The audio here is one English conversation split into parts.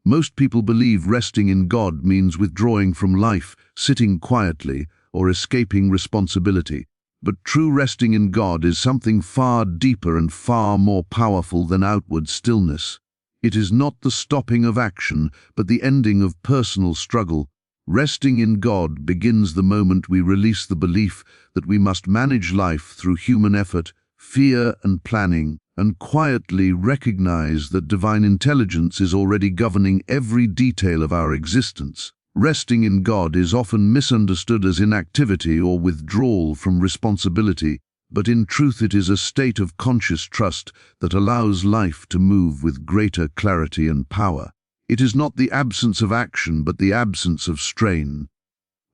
Most people believe resting in God means withdrawing from life, sitting quietly, or escaping responsibility. But true resting in God is something far deeper and far more powerful than outward stillness. It is not the stopping of action, but the ending of personal struggle. Resting in God begins the moment we release the belief that we must manage life through human effort, fear and planning, and quietly recognize that divine intelligence is already governing every detail of our existence. Resting in God is often misunderstood as inactivity or withdrawal from responsibility, but in truth it is a state of conscious trust that allows life to move with greater clarity and power. It is not the absence of action, but the absence of strain.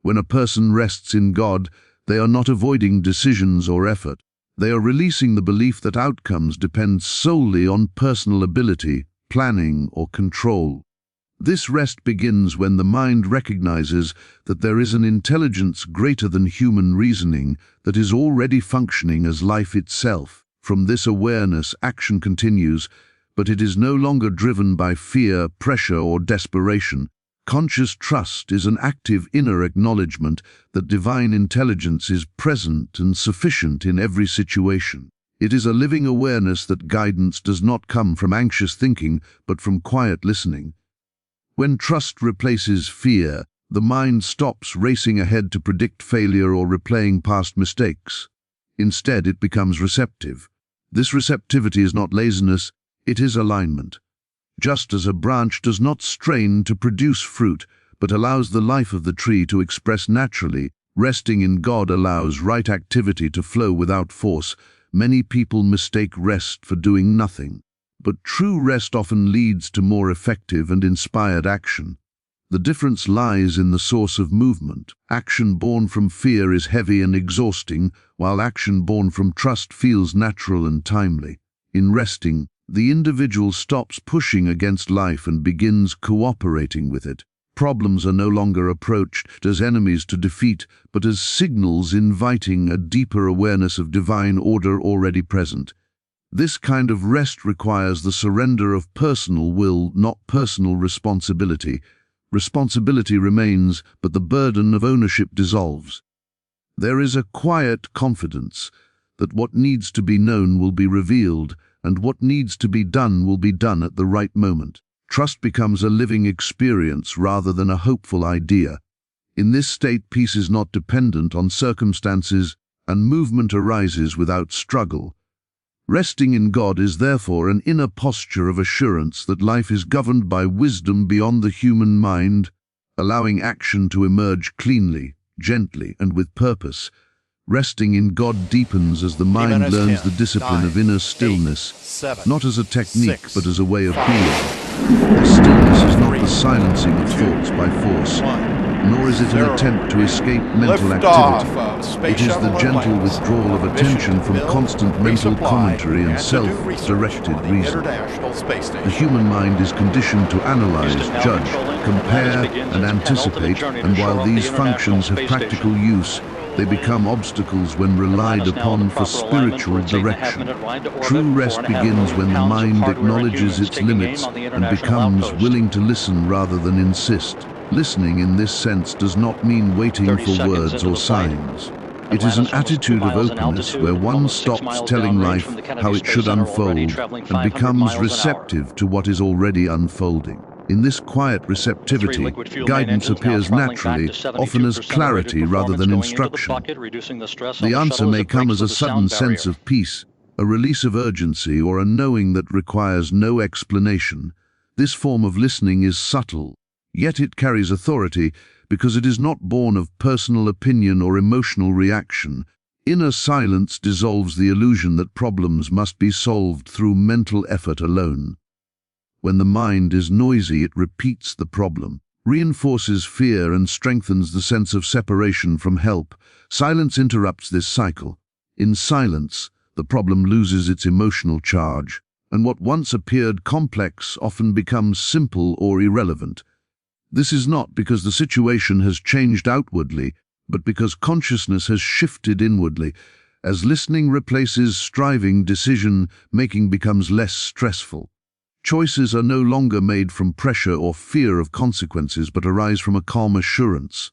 When a person rests in God, they are not avoiding decisions or effort. They are releasing the belief that outcomes depend solely on personal ability, planning, or control. This rest begins when the mind recognizes that there is an intelligence greater than human reasoning that is already functioning as life itself. From this awareness, action continues, but it is no longer driven by fear, pressure, or desperation. Conscious trust is an active inner acknowledgement that divine intelligence is present and sufficient in every situation. It is a living awareness that guidance does not come from anxious thinking, but from quiet listening. When trust replaces fear, the mind stops racing ahead to predict failure or replaying past mistakes. Instead, it becomes receptive. This receptivity is not laziness, it is alignment. Just as a branch does not strain to produce fruit, but allows the life of the tree to express naturally, resting in God allows right activity to flow without force. Many people mistake rest for doing nothing, but true rest often leads to more effective and inspired action. The difference lies in the source of movement. Action born from fear is heavy and exhausting, while action born from trust feels natural and timely. In resting, the individual stops pushing against life and begins cooperating with it. Problems are no longer approached as enemies to defeat, but as signals inviting a deeper awareness of divine order already present. This kind of rest requires the surrender of personal will, not personal responsibility. Responsibility remains, but the burden of ownership dissolves. There is a quiet confidence that what needs to be known will be revealed, and what needs to be done will be done at the right moment. Trust becomes a living experience rather than a hopeful idea. In this state, peace is not dependent on circumstances, and movement arises without struggle. Resting in God is therefore an inner posture of assurance that life is governed by wisdom beyond the human mind, allowing action to emerge cleanly, gently, and with purpose. Resting in God deepens as the mind learns the discipline of inner stillness, not as a technique but as a way of being. This stillness is not the silencing of thoughts by force, nor is it an attempt to escape mental activity. It is the gentle withdrawal of attention from constant mental commentary and self-directed reason. The human mind is conditioned to analyze, judge, compare, and anticipate, and while these functions have practical use, they become obstacles when relied upon for spiritual direction. True rest begins when the mind acknowledges its limits and becomes willing to listen rather than insist. Listening in this sense does not mean waiting for words or signs. It is an attitude of openness where one stops telling life how it should unfold and becomes receptive to what is already unfolding. In this quiet receptivity, guidance appears naturally, often as clarity rather than instruction. The answer may come as a sudden sense of peace, a release of urgency, or a knowing that requires no explanation. This form of listening is subtle, yet it carries authority because it is not born of personal opinion or emotional reaction. Inner silence dissolves the illusion that problems must be solved through mental effort alone. When the mind is noisy, it repeats the problem, reinforces fear, and strengthens the sense of separation from help. Silence interrupts this cycle. In silence, the problem loses its emotional charge, and what once appeared complex often becomes simple or irrelevant. This is not because the situation has changed outwardly, but because consciousness has shifted inwardly. As listening replaces striving, decision-making becomes less stressful. Choices are no longer made from pressure or fear of consequences but arise from a calm assurance.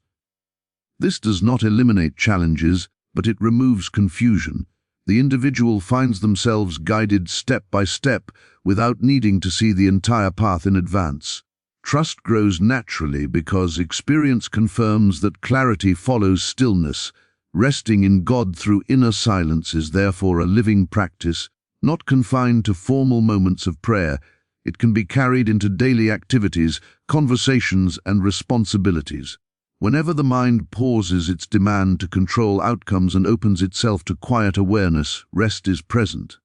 This does not eliminate challenges, but it removes confusion. The individual finds themselves guided step by step without needing to see the entire path in advance. Trust grows naturally because experience confirms that clarity follows stillness. Resting in God through inner silence is therefore a living practice, not confined to formal moments of prayer. It can be carried into daily activities, conversations, and responsibilities. Whenever the mind pauses its demand to control outcomes and opens itself to quiet awareness, rest is present.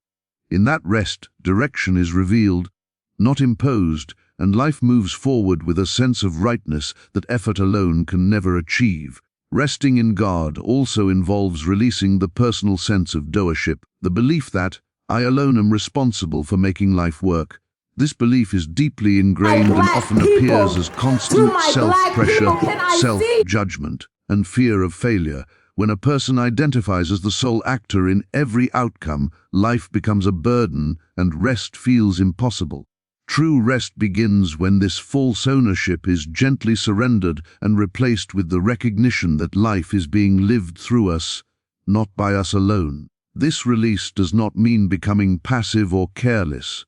In that rest, direction is revealed, not imposed, and life moves forward with a sense of rightness that effort alone can never achieve. Resting in God also involves releasing the personal sense of doership, the belief that I alone am responsible for making life work. This belief is deeply ingrained and often appears as constant self-pressure, self-judgment, and fear of failure. When a person identifies as the sole actor in every outcome, life becomes a burden and rest feels impossible. True rest begins when this false ownership is gently surrendered and replaced with the recognition that life is being lived through us, not by us alone. This release does not mean becoming passive or careless.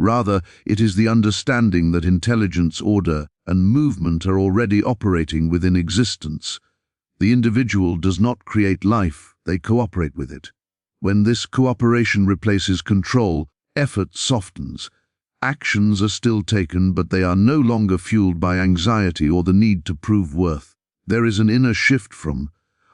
Rather, it is the understanding that intelligence, order, and movement are already operating within existence. The individual does not create life, they cooperate with it. When this cooperation replaces control, effort softens. Actions are still taken, but they are no longer fueled by anxiety or the need to prove worth. There is an inner shift from,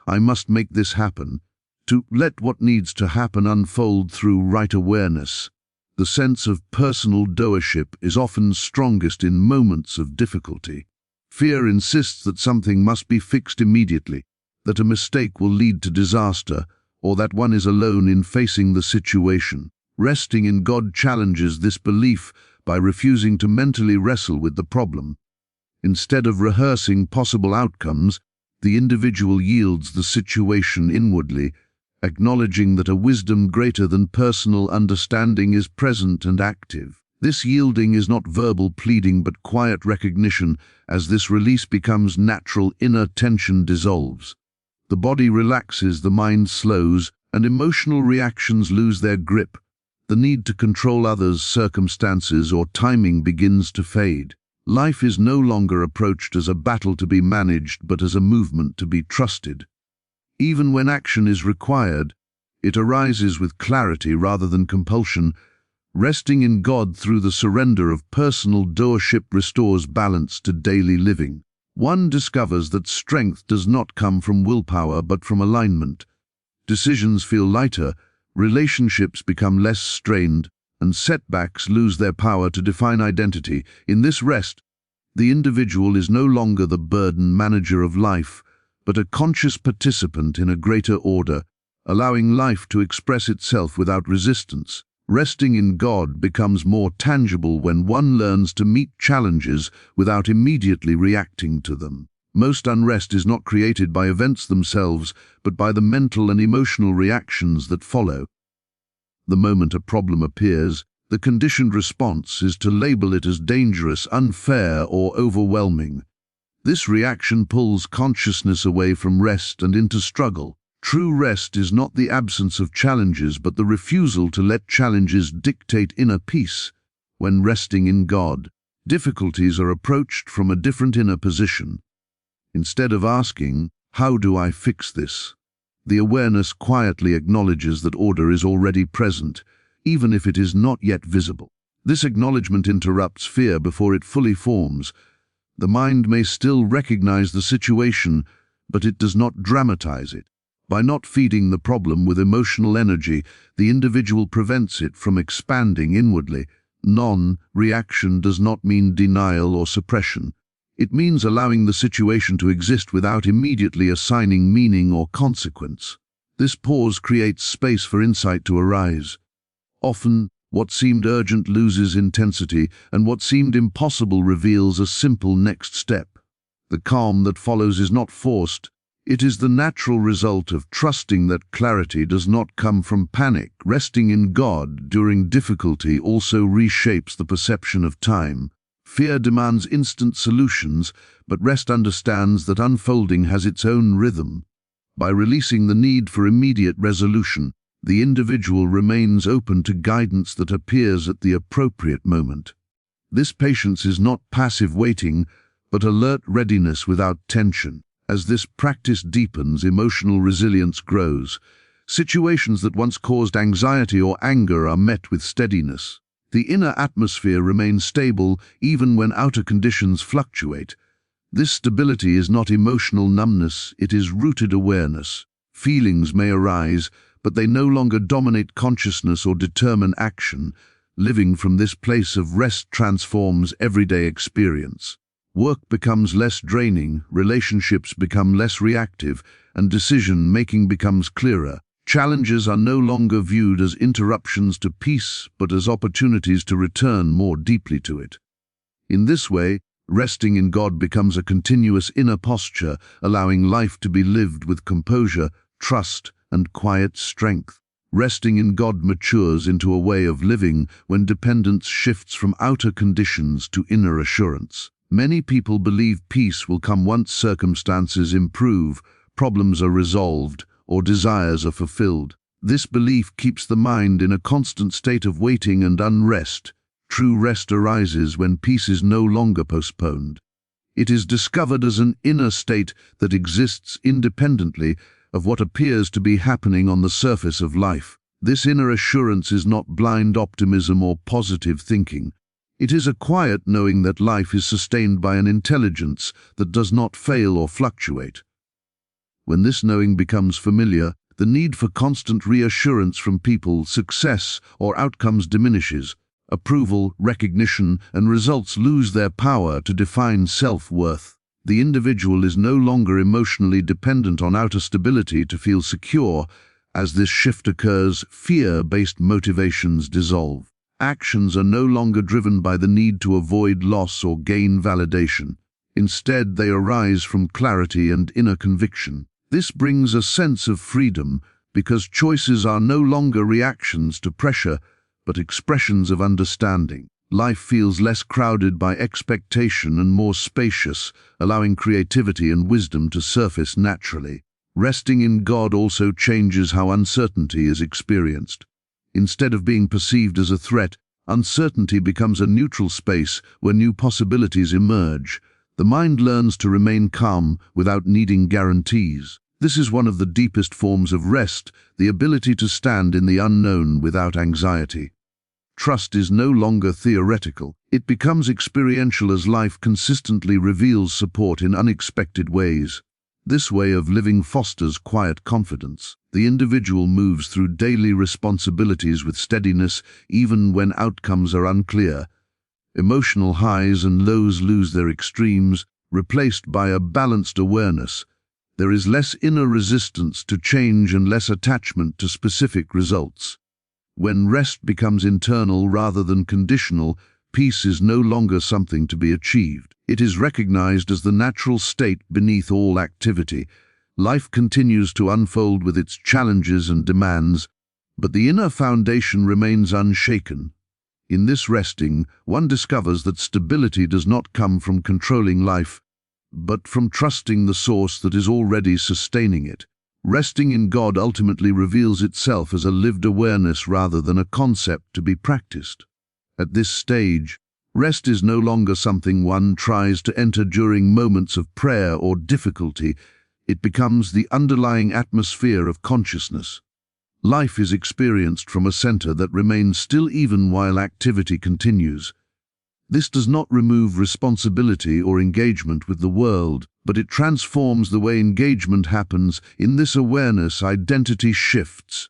I must make this happen, to let what needs to happen unfold through right awareness. The sense of personal doership is often strongest in moments of difficulty. Fear insists that something must be fixed immediately, that a mistake will lead to disaster, or that one is alone in facing the situation. Resting in God challenges this belief by refusing to mentally wrestle with the problem. Instead of rehearsing possible outcomes, the individual yields the situation inwardly, acknowledging that a wisdom greater than personal understanding is present and active. This yielding is not verbal pleading but quiet recognition. As this release becomes natural, inner tension dissolves. The body relaxes, the mind slows, and emotional reactions lose their grip. The need to control others, circumstances, or timing begins to fade. Life is no longer approached as a battle to be managed but as a movement to be trusted. Even when action is required, it arises with clarity rather than compulsion. Resting in God through the surrender of personal doership restores balance to daily living. One discovers that strength does not come from willpower but from alignment. Decisions feel lighter, relationships become less strained, and setbacks lose their power to define identity. In this rest, the individual is no longer the burden manager of life, but a conscious participant in a greater order, allowing life to express itself without resistance. Resting in God becomes more tangible when one learns to meet challenges without immediately reacting to them. Most unrest is not created by events themselves, but by the mental and emotional reactions that follow. The moment a problem appears, the conditioned response is to label it as dangerous, unfair, or overwhelming. This reaction pulls consciousness away from rest and into struggle. True rest is not the absence of challenges, but the refusal to let challenges dictate inner peace. When resting in God, difficulties are approached from a different inner position. Instead of asking, "How do I fix this?" the awareness quietly acknowledges that order is already present, even if it is not yet visible. This acknowledgement interrupts fear before it fully forms. The mind may still recognize the situation, but it does not dramatize it. By not feeding the problem with emotional energy, the individual prevents it from expanding inwardly. Non-reaction does not mean denial or suppression. It means allowing the situation to exist without immediately assigning meaning or consequence. This pause creates space for insight to arise. Often, what seemed urgent loses intensity, and what seemed impossible reveals a simple next step. The calm that follows is not forced, It is the natural result of trusting that clarity does not come from panic. Resting in God during difficulty also reshapes the perception of time. Fear demands instant solutions, but rest understands that unfolding has its own rhythm. By releasing the need for immediate resolution, the individual remains open to guidance that appears at the appropriate moment. This patience is not passive waiting, but alert readiness without tension. As this practice deepens, emotional resilience grows. Situations that once caused anxiety or anger are met with steadiness. The inner atmosphere remains stable even when outer conditions fluctuate. This stability is not emotional numbness, it is rooted awareness. Feelings may arise, but they no longer dominate consciousness or determine action. Living from this place of rest transforms everyday experience. Work becomes less draining, relationships become less reactive, and decision-making becomes clearer. Challenges are no longer viewed as interruptions to peace, but as opportunities to return more deeply to it. In this way, resting in God becomes a continuous inner posture, allowing life to be lived with composure, trust, and quiet strength. Resting in God matures into a way of living when dependence shifts from outer conditions to inner assurance. Many people believe peace will come once circumstances improve, problems are resolved, or desires are fulfilled. This belief keeps the mind in a constant state of waiting and unrest. True rest arises when peace is no longer postponed. It is discovered as an inner state that exists independently of what appears to be happening on the surface of life. This inner assurance is not blind optimism or positive thinking. It is a quiet knowing that life is sustained by an intelligence that does not fail or fluctuate. When this knowing becomes familiar, the need for constant reassurance from people, success, or outcomes diminishes. Approval, recognition, and results lose their power to define self-worth. The individual is no longer emotionally dependent on outer stability to feel secure. As this shift occurs, fear-based motivations dissolve. Actions are no longer driven by the need to avoid loss or gain validation. Instead, they arise from clarity and inner conviction. This brings a sense of freedom because choices are no longer reactions to pressure, but expressions of understanding. Life feels less crowded by expectation and more spacious, allowing creativity and wisdom to surface naturally. Resting in God also changes how uncertainty is experienced. Instead of being perceived as a threat, uncertainty becomes a neutral space where new possibilities emerge. The mind learns to remain calm without needing guarantees. This is one of the deepest forms of rest, the ability to stand in the unknown without anxiety. Trust is no longer theoretical. It becomes experiential as life consistently reveals support in unexpected ways. This way of living fosters quiet confidence. The individual moves through daily responsibilities with steadiness, even when outcomes are unclear. Emotional highs and lows lose their extremes, replaced by a balanced awareness. There is less inner resistance to change and less attachment to specific results. When rest becomes internal rather than conditional, peace is no longer something to be achieved. It is recognized as the natural state beneath all activity. Life continues to unfold with its challenges and demands, but the inner foundation remains unshaken. In this resting, one discovers that stability does not come from controlling life, but from trusting the source that is already sustaining it. Resting in God ultimately reveals itself as a lived awareness rather than a concept to be practiced. At this stage, rest is no longer something one tries to enter during moments of prayer or difficulty. It becomes the underlying atmosphere of consciousness. Life is experienced from a center that remains still even while activity continues. This does not remove responsibility or engagement with the world, but it transforms the way engagement happens. In this awareness, identity shifts.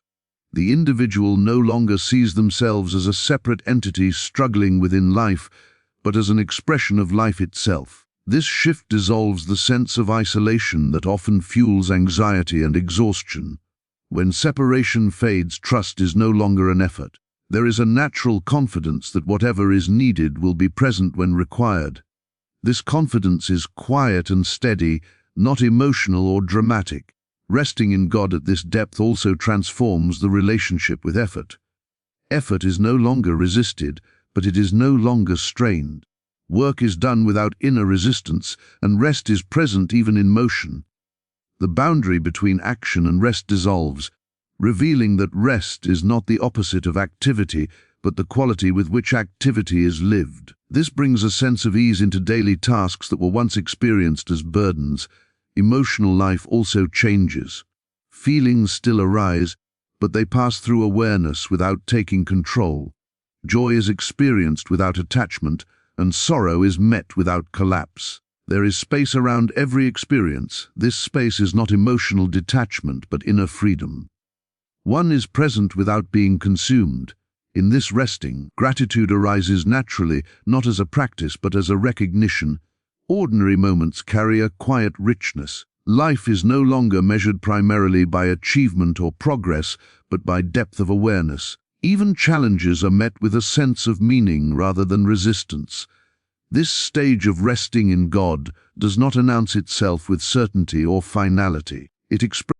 The individual no longer sees themselves as a separate entity struggling within life, but as an expression of life itself. This shift dissolves the sense of isolation that often fuels anxiety and exhaustion. When separation fades, trust is no longer an effort. There is a natural confidence that whatever is needed will be present when required. This confidence is quiet and steady, not emotional or dramatic. Resting in God at this depth also transforms the relationship with effort. Effort is no longer resisted, but it is no longer strained. Work is done without inner resistance, and rest is present even in motion. The boundary between action and rest dissolves, revealing that rest is not the opposite of activity, but the quality with which activity is lived. This brings a sense of ease into daily tasks that were once experienced as burdens. Emotional life also changes. Feelings still arise, but they pass through awareness without taking control. Joy is experienced without attachment, and sorrow is met without collapse. There is space around every experience. This space is not emotional detachment, but inner freedom. One is present without being consumed. In this resting, gratitude arises naturally, not as a practice, but as a recognition. Ordinary moments carry a quiet richness. Life is no longer measured primarily by achievement or progress, but by depth of awareness. Even challenges are met with a sense of meaning rather than resistance. This stage of resting in God does not announce itself with certainty or finality. It expresses